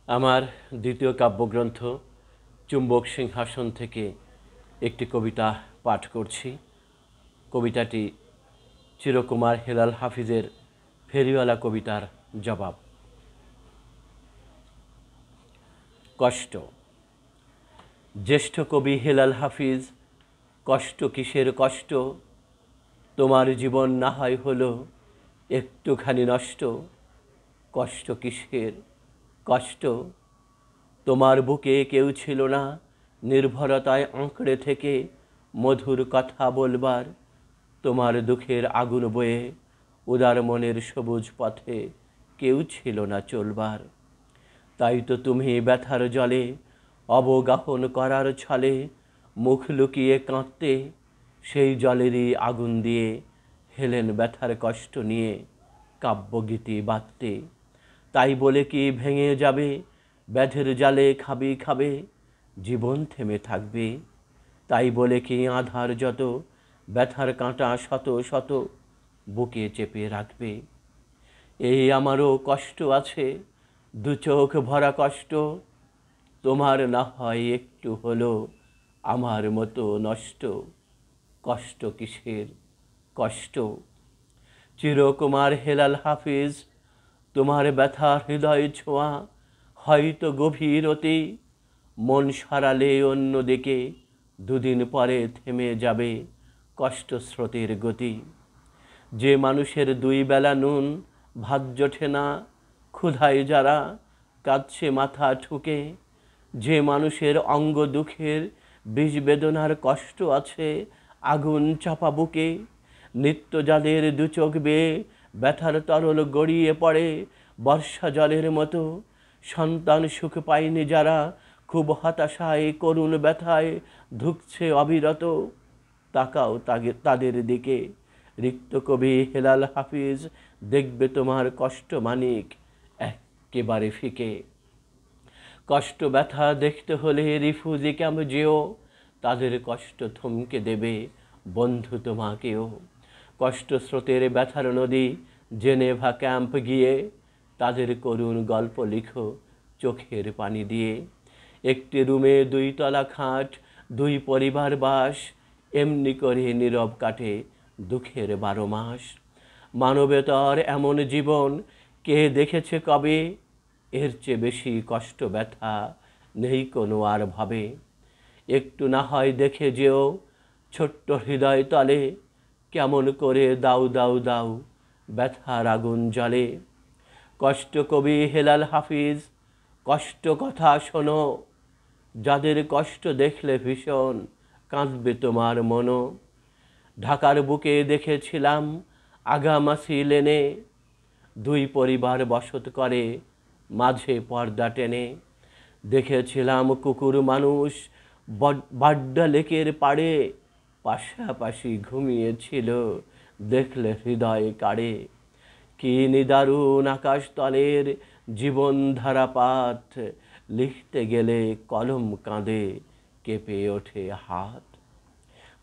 আমার দ্বিতীয় কাব্যগ্রন্থ চুম্বক সিংহাসন থেকে একটি কবিতা পাঠ করছি। কবিতাটি চিরকুমার হেলাল হাফিজের ফেরিওয়ালা কবিতার জবাব। কষ্ট। জ্যেষ্ঠ কবি হেলাল হাফিজ, কষ্ট কিসের কষ্ট? তোমার জীবন না হয় হলো একটুখানি নষ্ট। কষ্ট কিসের কষ্ট? তোমার বুকে কেউ ছিল না নির্ভরতায় আঁকড়ে থেকে মধুর কথা বলবার। তোমার দুঃখের আগুন বয়ে উদার মনের সবুজ পথে কেউ ছিল না চলবার। তাই তো তুমি ব্যথার জলে অবগাহন করার ছলে মুখ লুকিয়ে কাঁদতে, সেই জলেরই আগুন দিয়ে হেলেন ব্যথার কষ্ট নিয়ে কাব্যগীতি বাঁধতে। তাই বলে কি ভেঙে যাবে ব্যাধের জালে খাবে খাবে, জীবন থেমে থাকবে? তাই বলে কি আধার যত ব্যথার কাঁটা শত শত বুকে চেপে রাখবে? এই আমারও কষ্ট আছে, দু চোখ ভরা কষ্ট। তোমার না হয় একটু হলো আমার মতো নষ্ট। কষ্ট কিসের কষ্ট? চিরকুমার হেলাল হাফিজ, তোমার ব্যথা হৃদয় ছোঁয়া হয়তো গভীর অতি। মন সরালে অন্যদিকে দুদিন পরে থেমে যাবে কষ্ট স্রোতের গতি। যে মানুষের দুই বেলা নুন ভাত জোটে না, ক্ষুধায় যারা কাঁদছে মাথা ঠুকে, যে মানুষের অঙ্গ দুঃখের বিষ বেদনার কষ্ট আছে আগুন চাপা বুকে, নিত্য যাদের দু চোখ বেয়ে ব্যথার তরল গড়িয়ে পড়ে বর্ষা জলের মতো, সন্তান সুখ পায়নি যারা খুব হতাশায় করুণ ব্যথায় ধুকছে অবিরত। তাকাও তাদের দিকে, রিক্ত কবি হেলাল হাফিজ, দেখবে তোমার কষ্ট মানিক একেবারে ফিকে। কষ্ট ব্যথা দেখতে হলে রিফিউজি ক্যাম্প যেও, তাদের কষ্ট থমকে দেবে বন্ধু তোমাকেও। কষ্ট স্রোতের ব্যথার নদী জেনেভা ক্যাম্প গিয়ে, তাদের করুণ গল্প লিখো চোখের পানি দিয়ে। একটি রুমে দুই তলা খাট, দুই পরিবার বাস, এমনি করে নীরব কাটে দুঃখের 12 মাস। মানবেতর এমন জীবন কে দেখেছে কবে? এর চেয়ে বেশি কষ্ট ব্যথা নেই কোনো আর ভাবে। একটু না হয় দেখে যেও ছোট্ট হৃদয় তলে, কেমন করে দাউ দাউ দাউ ব্যথার আগুন জ্বলে। কষ্ট কবি হেলাল হাফিজ, কষ্ট কথা শোনো, যাদের কষ্ট দেখলে ভীষণ কাঁদবে তোমার মনও। ঢাকার বুকে দেখেছিলাম আগামাসি লেনে, দুই পরিবার বসত করে মাঝে পর্দা টেনে। দেখেছিলাম কুকুর মানুষ বাড্ডা লেকের পাড়ে পাশাপাশি ঘুমিয়েছিল, দেখলে হৃদয় কাড়ে। কি নিদারুণ আকাশ তলের জীবন ধারাপাত, লিখতে গেলে কলম কাঁদে কেঁপে ওঠে হাত।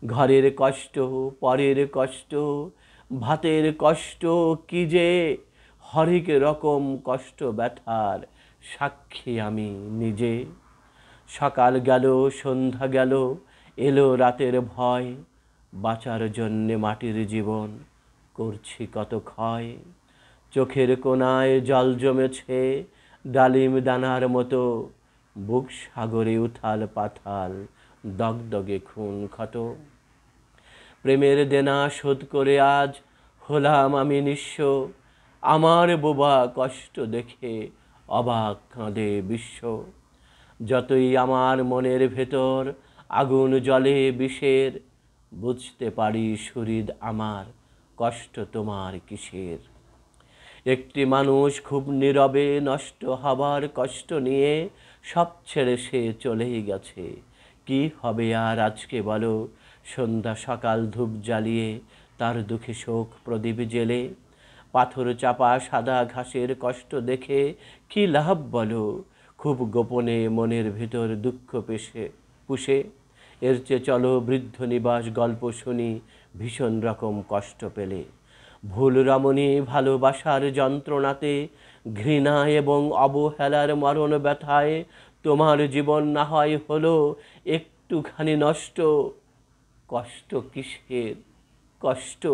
ঘরের কষ্ট, পরের কষ্ট, ভাতের কষ্ট, কি যে হরেক রকম কষ্ট ব্যথার সাক্ষী আমি নিজে। সকাল গেল সন্ধ্যা গেল এলো রাতের ভয়, বাঁচার জন্যে মাটির জীবন করছি কত ক্ষয়। চোখের কোণায় জল জমেছে ডালিম দানার মতো, বুক সাগরে উথাল পাথাল দগদগে খুন ক্ষত। প্রেমের দেনা শোধ করে আজ হলাম আমি নিঃস্ব, আমার বোবা কষ্ট দেখে অবাক কাঁদে বিশ্ব। যতই আমার মনের ভেতর আগুন জ্বলে বিষের, বুঝতে পারি শরীর আমার কষ্ট তোমার কিসের। একটি মানুষ খুব নীরবে নষ্ট হবার কষ্ট নিয়ে সব ছেড়ে সে চলেই গেছে। কি হবে আর আজকে বলো, সন্ধ্যা সকাল ধূপ জ্বালিয়ে তার দুঃখে শোক প্রদীপ জেলে। পাথর চাপা সাদা ঘাসের কষ্ট দেখে কি লাভ বলো, খুব গোপনে মনের ভিতর দুঃখ পুষে। এর চেয়ে চলো বৃদ্ধ নিবাস গল্প শুনি ভীষণ রকম কষ্ট পেলে। ভুল রমণী ভালোবাসার যন্ত্রণাতে ঘৃণা এবং অবহেলার মরণ ব্যথায় তোমার জীবন না হয় হলো একটুখানি নষ্ট। কষ্ট কিসের কষ্ট?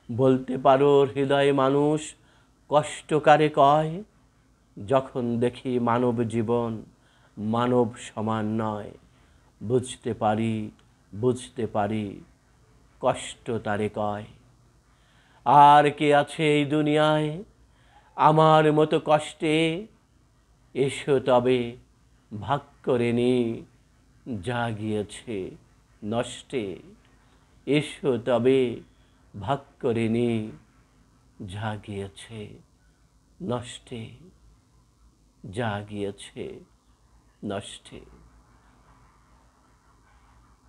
বলতে পারো হৃদয় মানুষ কষ্ট কারে কয়? যখন দেখি মানব জীবন মানব সমান নয়, বুঝতে পারি কষ্ট তারে কয়। আর কে আছে এই দুনিয়ায় আমার মতো কষ্টে? এসো তবে ভাগ করে নি যা গিয়েছে নষ্টে। এসো তবে ভাগ করে নি যা গিয়েছে নষ্টে, যা গিয়েছে নষ্টে।